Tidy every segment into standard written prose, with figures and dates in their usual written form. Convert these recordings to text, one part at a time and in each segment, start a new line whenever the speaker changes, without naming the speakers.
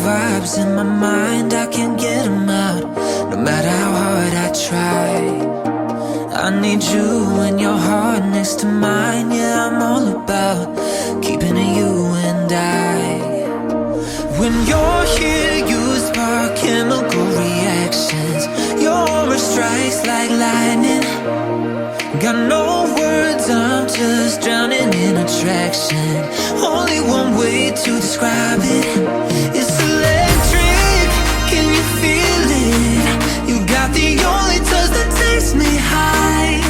vibes in my mind, I can't get them out, no matter how hard I try. I need you and your heart next to mine. Yeah, I'm all about keeping it you and I. When you're here, you spark chemical reactions. Your aura strikes like lightning. Got no words, I'm just drowning in attraction. Only one way to describe it. It's electric, can you feel it? You got the only touch that takes me high.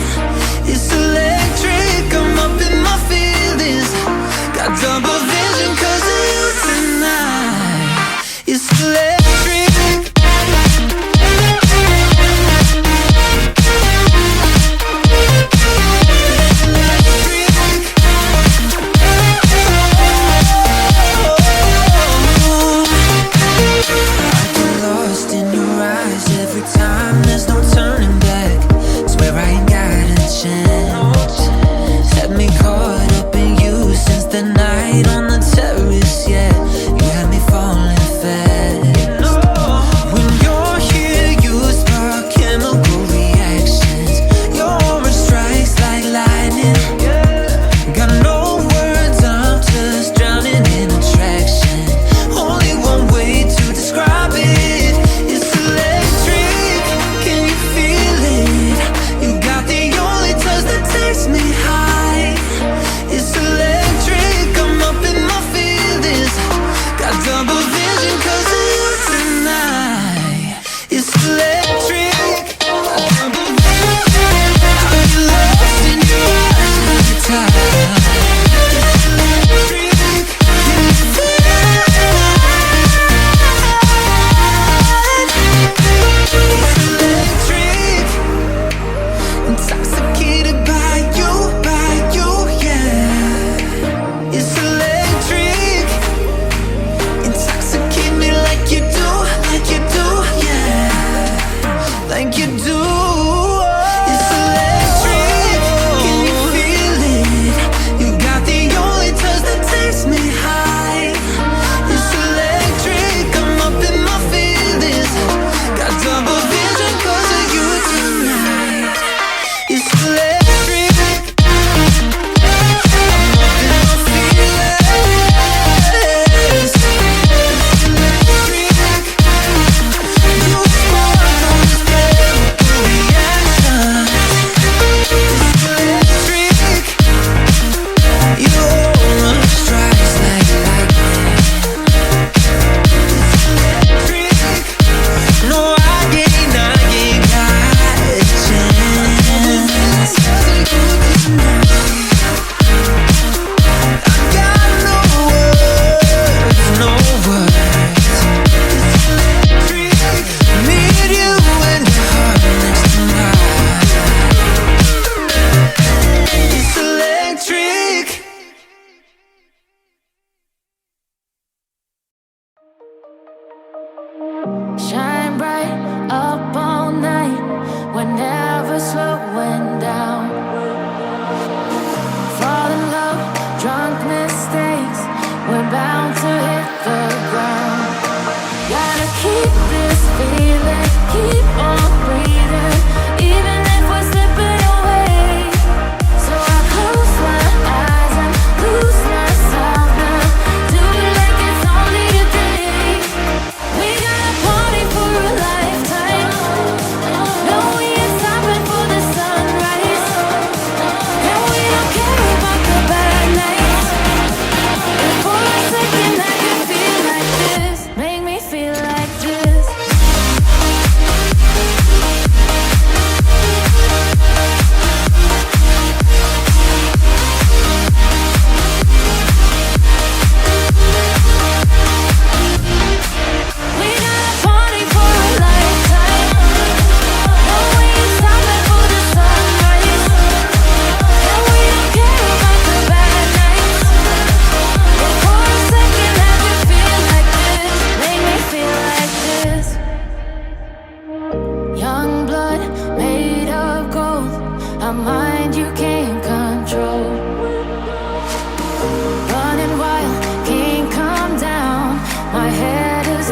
It's electric, I'm up in my feelings. Got double vision 'cause of you tonight. It's electric.
Shine bright up all night, we're never slowing down. Fall in love, drunk mistakes, we're bound to hit the ground. Gotta keep this feeling, keep on breathing, even if we're slipping away. So I close my eyes and lose myself now. Do it like it's only a day. We got a party for a lifetime. No, we ain't stopping for the sunrise. And we don't care about the bad nights. And for a second I can feel like this. Make me feel like this. We got a party for a lifetime. No, we ain't stopping for the sunrise. And we don't care about the bad nights. And for a second I can feel like this. Make me feel like this. Young blood made of gold, a mind you can't control. Running wild, can't calm down. My head is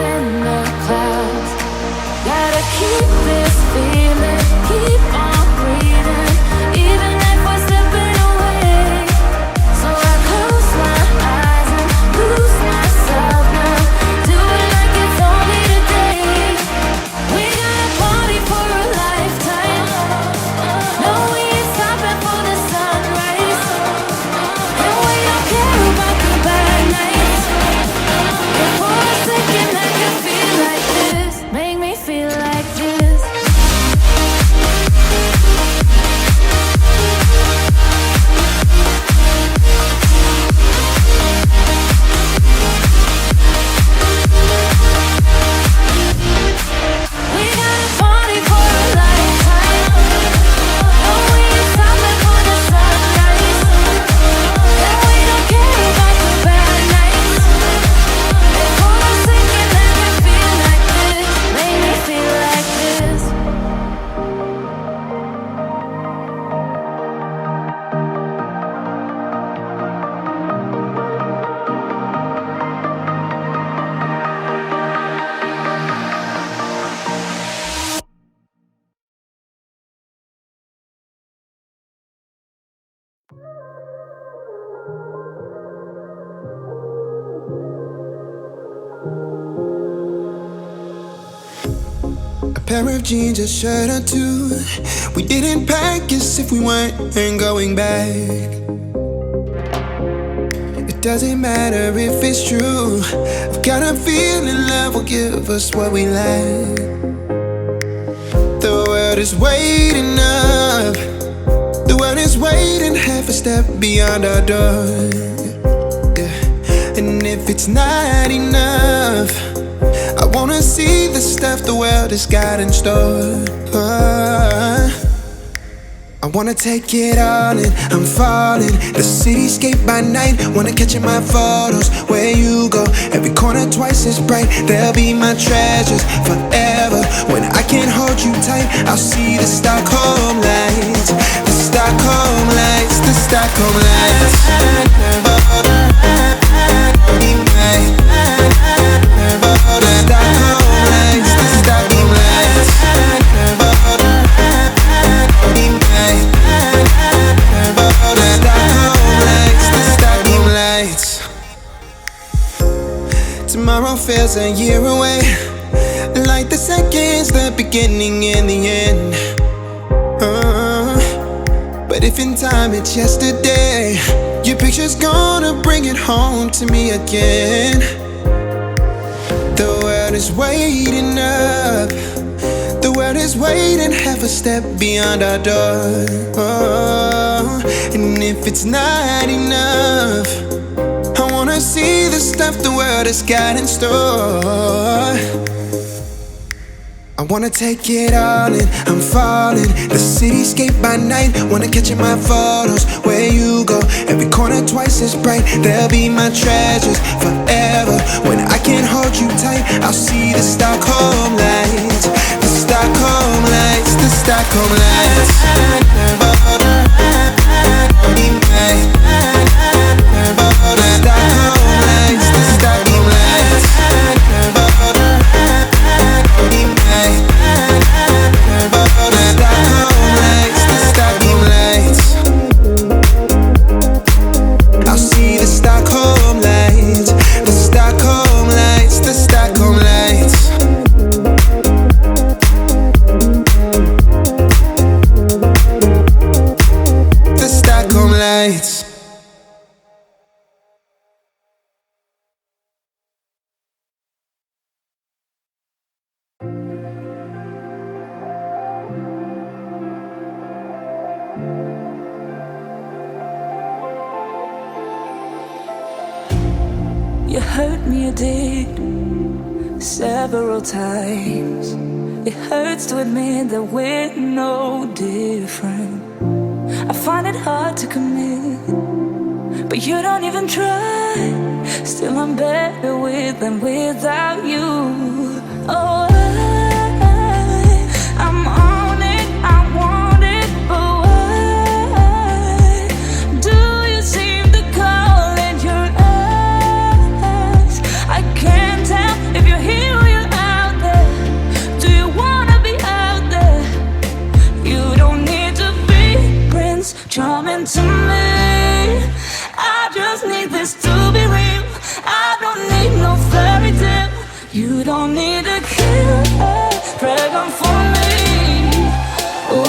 A pair of jeans, a shirt or two. We didn't pack as if we weren't going back. It doesn't matter if it's true. I've got a feeling love will give us what we lack. The world is waiting up. The world is waiting half a step beyond our door. Yeah. And if it's not enough, I wanna see the stuff the world has got in store. I wanna take it all in, I'm falling. The cityscape by night, wanna catch in my photos. Where you go, every corner twice as bright. They'll be my treasures forever. When I can't hold you tight, I'll see the Stockholm lights. The Stockholm lights, the Stockholm lights. The Stockholm lights, the Stockholm lights. Tomorrow feels a year away, like the seconds, the beginning and the end. But if in time it's yesterday, your picture's gonna bring it home to me again. The world is waiting up. The world is waiting half a step beyond our door. And if it's not enough, I wanna see the stuff the world has got in store. I wanna take it all in, I'm falling. The cityscape by night, wanna catch in my photos. Where you go, every corner twice as bright. They'll be my treasures forever. When I can't hold you tight, I'll see the Stockholm lights. The Stockholm lights, the Stockholm lights.
You hurt me, you did, several times. It hurts to admit that we're no different. I find it hard to commit, but you don't even try. Still I'm better with than without you. Oh, I'm on it, I want it, but why do you seem to call it your eyes? I can't tell if you're here or you're out there. Do you wanna be out there? You don't need to be Prince Charming to me. I just need this to be real. I don't need no fairy tale. You don't need to kill a dragon for me. Ooh,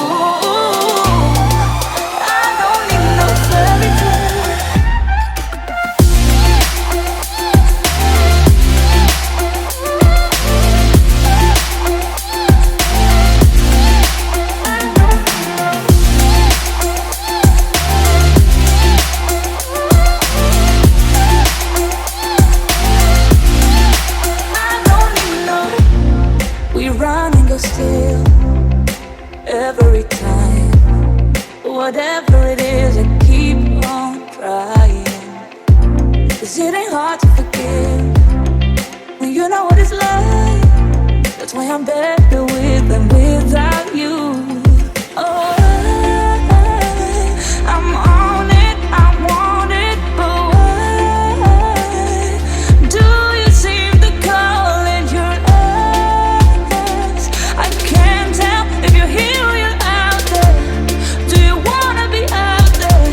I don't need no fairy tale. Still, every time, whatever it is, I keep on trying. 'Cause it ain't hard to forgive when you know what it's like. That's why I'm better with than without you. Oh, I'm on it, I want it, but why do you seem to call it your eyes? I can't tell if you're here or you're out there. Do you wanna be out there?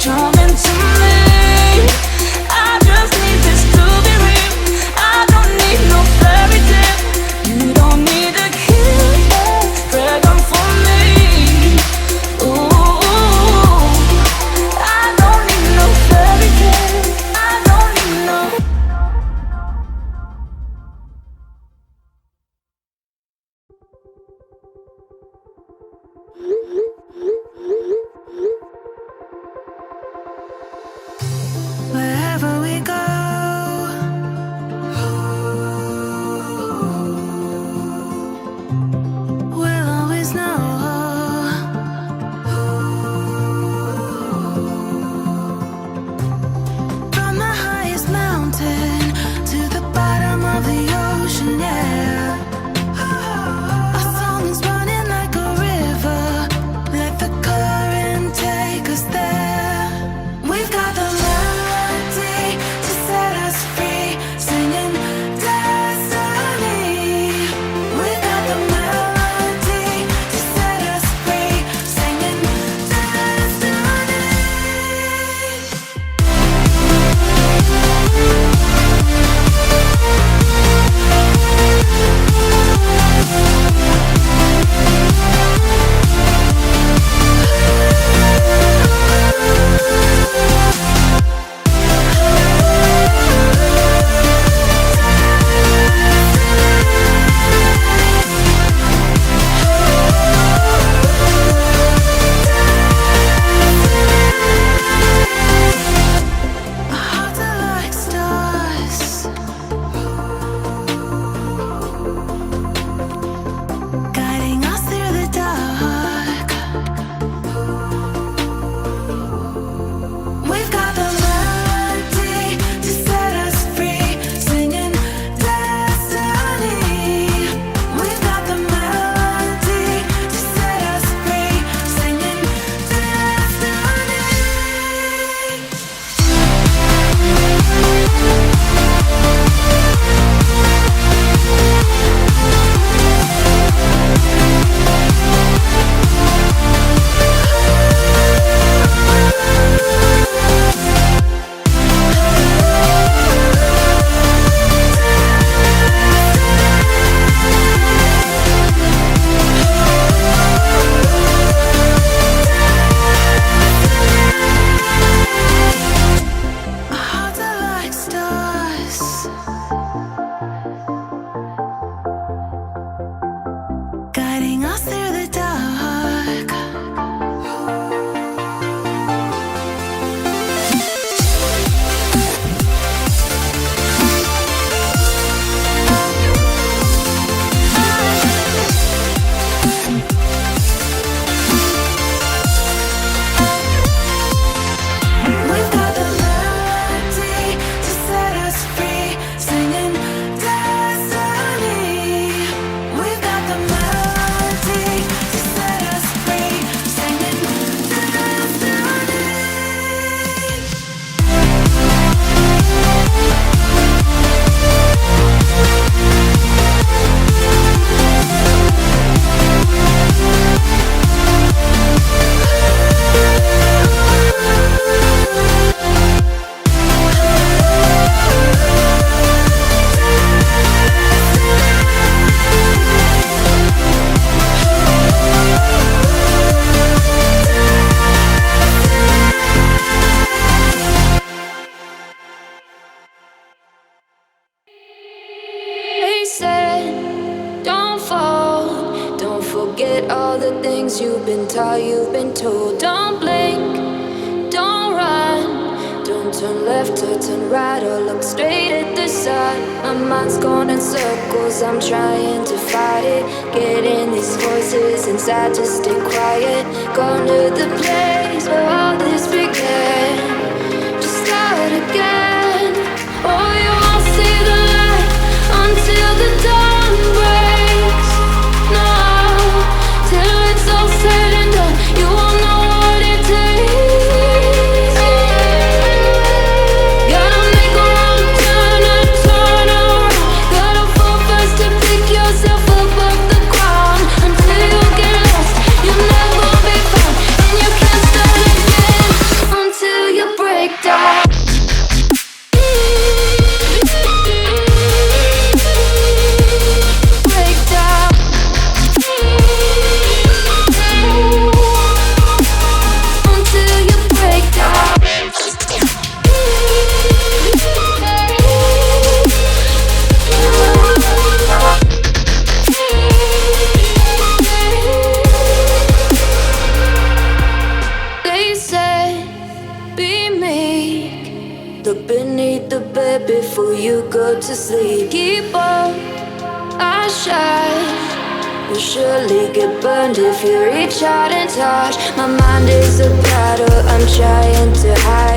Come into me. I just need this to be real. I don't need no fairy tale. You don't need a kiss, dragon for me. Ooh, I don't need no fairy tale. I don't need no. Wherever we go, we'll always know. From the highest mountain to the bottom of the ocean, yeah. Our song is running like a river. Let the current take us there. We've got the melody to set us free, singing destiny. We've got the melody to set us free, singing destiny. Our hearts are like stars, guiding us through the dark. We've got the melody to set us free, singing destiny. We've got the melody to set us free, singing destiny. Our hearts are like stars, guiding us through the dark. We've got the melody to set us free, singing destiny. We've got the melody to set us free, singing destiny. They said, don't fall, don't forget all the things you've been taught, you've been told. Don't blink, don't run, don't turn left or turn right or look straight at the sun. My mind's going in circles, I'm trying to fight it, getting these voices inside to stay quiet. Gone to the place where all this began, just start again. Oh, you won't see the light until the dawn breaks. No, till it's all said and done, you won't know what it takes. Gotta make a wrong turn and turn around. Gotta fall fast to pick yourself up off the ground. Until you get lost, you'll never be found, and you can't start again. be meek. Look beneath the bed before you go to sleep. Keep on, I shine. You'll surely get burned if you reach out and touch. My mind is a battle I'm trying to hide.